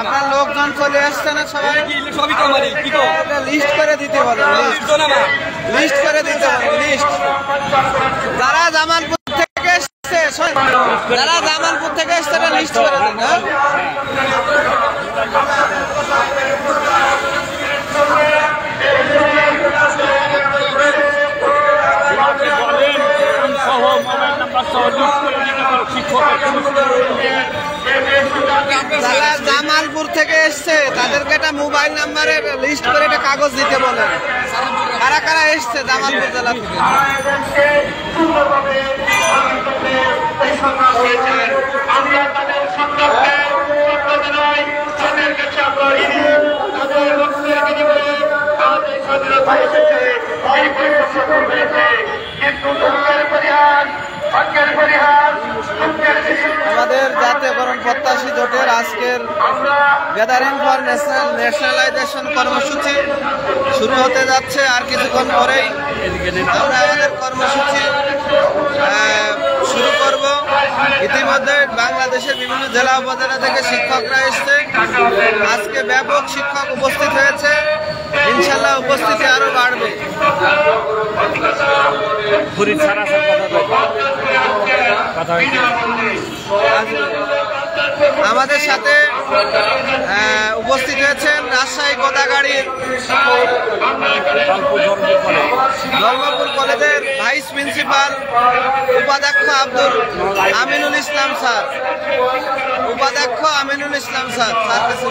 আপনার লোকজন চলে আসছে না সবাই? লিস্ট করে দিতে বলেন, লিস্ট করে দিতে বলেন, লিস্ট। যারা জামালপুর থেকে এসছে, যারা জামালপুর থেকে এসছে লিস্ট করে দেন। যারা জামালপুর থেকে এসছে তাদেরকে একটা মোবাইল নাম্বারের লিস্ট করে একটা কাগজ দিতে বলেন, কারা কারা এসছে জামালপুর জেলা থেকে। আমাদের জাতীয়করণ প্রত্যাশী জোটের আজকের গ্যাদারিং ফর ন্যাশনালাইজেশন কর্মসূচি শুরু হতে যাচ্ছে। আর কিছুক্ষণ পরেই আমরা আমাদের কর্মসূচি শুরু করব। ইতিমধ্যে বাংলাদেশের বিভিন্ন জেলা উপজেলা থেকে শিক্ষকরা এসছে। আজকে ব্যাপক শিক্ষক উপস্থিত হয়েছে, ইনশাল্লাহ উপস্থিতি আরো বাড়বে। আমাদের সাথে উপস্থিত হয়েছেন রাজশাহী গোদাগাড়ির ধর্মপুর কলেজের ভাইস প্রিন্সিপাল উপাধ্যক্ষ আব্দুল আমিনুল ইসলাম স্যার, উপাধ্যক্ষ আমিনুল ইসলাম স্যার। স্যার কাছে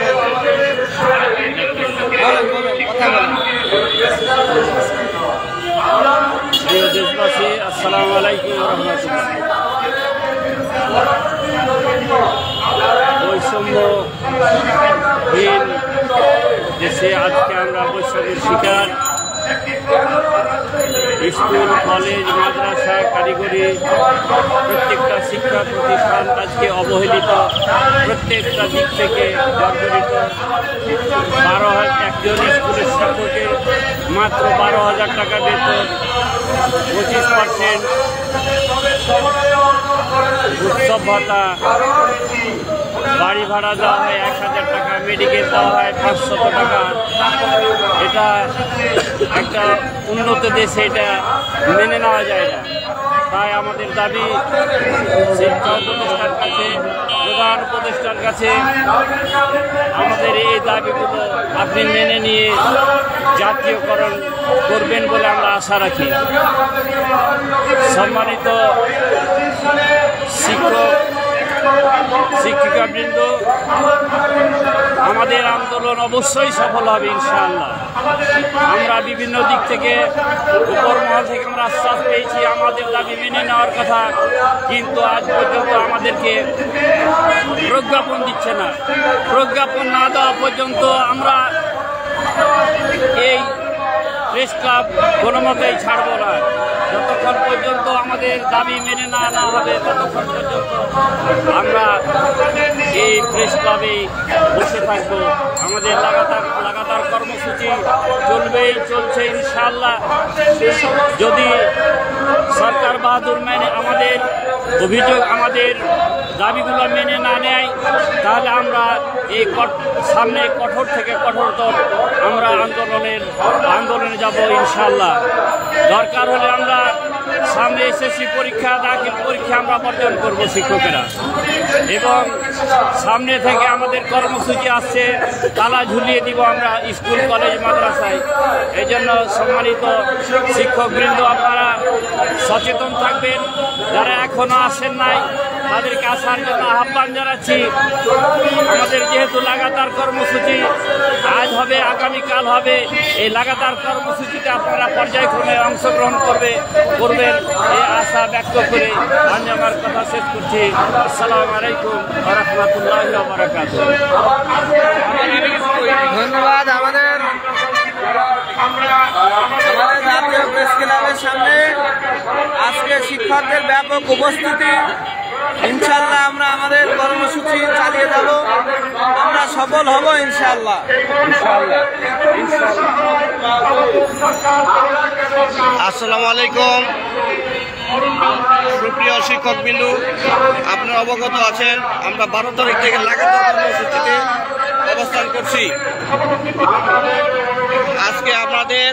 প্রিয় দেশবাসী, আসসালামু আলাইকুম রহমতুল্লাহ। বৈষম্যহীন দেশে আজকে আমরা বৈষম্যের শিকার। স্কুল, কলেজ, মাদ্রাসা, কারিগরি প্রত্যেকটা শিক্ষা প্রতিষ্ঠান আজকে অবহেলিত, প্রত্যেকটা দিক থেকে জর্জরিত। একজন স্কুলের শিক্ষকের মাত্র 12,000 টাকা বেতন, 25% উৎসব ভাতা, বাড়ি ভাড়া দেওয়া হয় 1,000 টাকা, মেডিকেল দেওয়া হয় 500 টাকা। এটা একটা উন্নত দেশে এটা মেনে নেওয়া যায় না। তাই আমাদের দাবি শিক্ষা উপদেষ্টার কাছে, প্রধান উপদেষ্টার কাছে আমাদের এই দাবিগুলো আপনি মেনে নিয়ে জাতীয়করণ করবেন বলে আমরা আশা রাখি। সম্মানিত শিক্ষক শিক্ষিকাবৃন্দ, আমাদের আন্দোলন অবশ্যই সফল হবে ইনশাআল্লাহ। আমরা বিভিন্ন দিক থেকে, উপর মহল থেকে আমরা আশ্বাস পেয়েছি আমাদের দাবি মেনে নেওয়ার কথা, কিন্তু আজ পর্যন্ত আমাদেরকে প্রজ্ঞাপন দিচ্ছে না। প্রজ্ঞাপন না দেওয়া পর্যন্ত আমরা এই প্রেস ক্লাব কোনো মতেই ছাড়ব না। যতক্ষণ পর্যন্ত আমাদের দাবি মেনে না নেওয়া হবে ততক্ষণ পর্যন্ত আমরা এই প্রেস ক্লাবে বসে থাকবো। আমাদের লাগাতার কর্মসূচি চলছে ইনশাআল্লাহ। যদি সরকার বাহাদুর মেনে আমাদের অভিযোগ, আমাদের দাবিগুলো মেনে না নেয়, তাহলে আমরা এই সামনে কঠোর থেকে কঠোরতর আমরা আন্দোলনে যাব ইনশাআল্লাহ। দরকার হলে আমরা সামনে এসএসসি পরীক্ষা, দাখিল পরীক্ষা আমরা বর্জন করব শিক্ষকেরা। এবং সামনে থেকে আমাদের কর্মসূচি আসছে, তালা ঝুলিয়ে দিব আমরা স্কুল, কলেজ, মাদ্রাসায়। এই জন্য সম্মানিত শিক্ষকবৃন্দ, আপনারা সচেতন থাকবেন। যারা এখনো আসেন নাই তাদেরকে আসার জন্য আহ্বান জানাচ্ছি। আমাদের যেহেতু লাগাতার কর্মসূচি আজ হবে, আগামীকাল হবে, এই লাগাতার কর্মসূচিতে আপনারা পর্যায়ক্রমে অংশগ্রহণ করবেন এই আশা ব্যক্ত করে আমি আমার কথা শেষ করছি। আসসালামু আলাইকুম ওয়া রাহমাতুল্লাহি ওয়া বারাকাতুহু। ধন্যবাদ। আমাদের জাতীয় প্রেস ক্লাবের সামনে আজকে শিক্ষকদের ব্যাপক উপস্থিতি। ইনশাআল্লাহ আমরা আমাদের কর্মসূচি চালিয়ে যাব, আমরা সফল হব ইনশাআল্লাহ। আসসালামু আলাইকুম। সুপ্রিয় শিক্ষকবৃন্দু, আপনারা অবগত আছেন আমরা 12 তারিখ থেকে লাগাতার কর্মসূচিতে অবস্থান করছি। আজকে আমাদের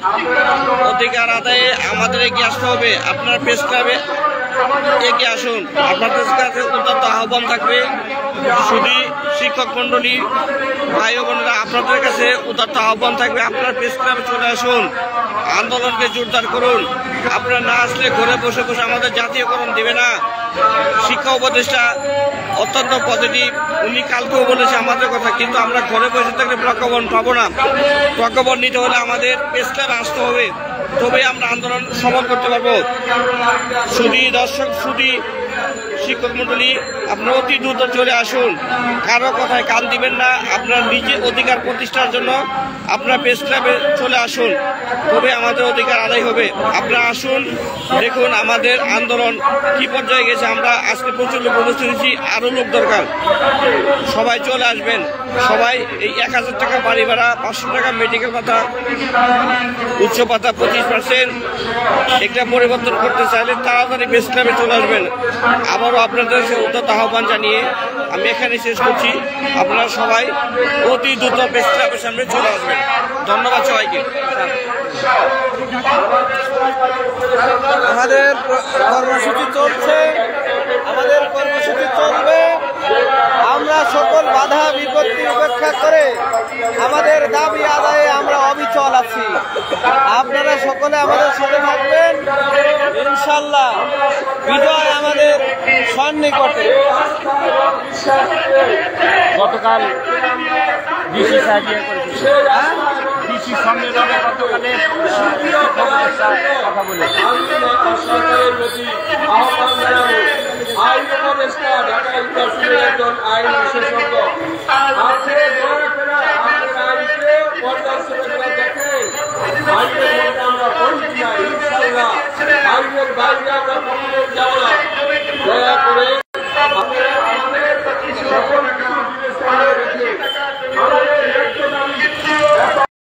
অধিকার আদায়ে আমাদের এগিয়ে আসতে হবে। আপনারা প্রেস ক্লাবে এগিয়ে আসুন। আপনাদের কাছে উদাত্ত আহ্বান থাকবে, শুধু শিক্ষক মন্ডলী ভাই ও বোনেরা, আপনাদের কাছে উদাত্ত আহ্বান থাকবে, আপনারা প্রেস ক্লাবে চলে আসুন, আন্দোলনকে জোরদার করুন। আপনারা না আসলে ঘরে বসে বসে আমাদের জাতীয়করণ দেবে না। শিক্ষা উপদেষ্টা অত্যন্ত পজিটিভ, উনি কালকেও বলেছে আমাদের কথা, কিন্তু আমরা ঘরে বসে থাকলে প্রজ্ঞাপন পাবো না। প্রজ্ঞাপন নিতে হলে আমাদের প্রেস ক্লাবে আসতে হবে, তবে আমরা আন্দোলন সফল করতে পারবো। শুধু দর্শক, শুধু শিক্ষক মন্ডলী, আপনারা অতি দ্রুত চলে আসুন, কারো কথায় কান দিবেন না। আপনার নিজের অধিকার প্রতিষ্ঠার জন্য আপনারা প্রেস ক্লাবে চলে আসুন, তবে আমাদের অধিকার আদায় হবে। আপনারা আসুন, দেখুন আমাদের আন্দোলন কি পর্যায়ে গেছে। আমরা আজকে প্রচুর লোক উপস্থিত হয়েছি, আরও লোক দরকার। সবাই চলে আসবেন। সবাই এই 1000 টাকা বাড়ি ভাড়া, 500 টাকা মেডিকেল ভাতা, উচ্চ ভাতা 25% একটা পরিবর্তন করতে চাইলে তাড়াতাড়ি প্রেস ক্লাবে চলে আসবেন। আবারও আপনাদের উদ্যত আহ্বান জানিয়ে আমি এখানে শেষ করছি। আপনারা সবাই অতি দ্রুত প্রেস ক্লাবের সামনে চলে আসবেন। ধন্যবাদ সবাইকে। আমাদের কর্মসূচি চলছে, আমাদের কর্মসূচি চলবে। আমরা সকল বাধা বিপত্তি উপেক্ষা করে আমাদের দাবি আদায়ে আমরা অবিচল আছি। আপনারা সকলে আমাদের সাথে থাকবেন, ইনশাল্লাহ বিজয় আমাদের সন্নিকটে। গতকাল ডিসি সাহায্য করেছে, ডিসি সম্মেলনে গতকালে কথা বলে আইন উপদেষ্টা ঢাকা ইউনিভার্সিটির একজন আইন বিশেষজ্ঞ, আইনকে পর্যালোচনা দেখে আইনের মধ্যে আমরা পড়ছি না। ইনশাআল্লাহ আইনের বাইরে আমরা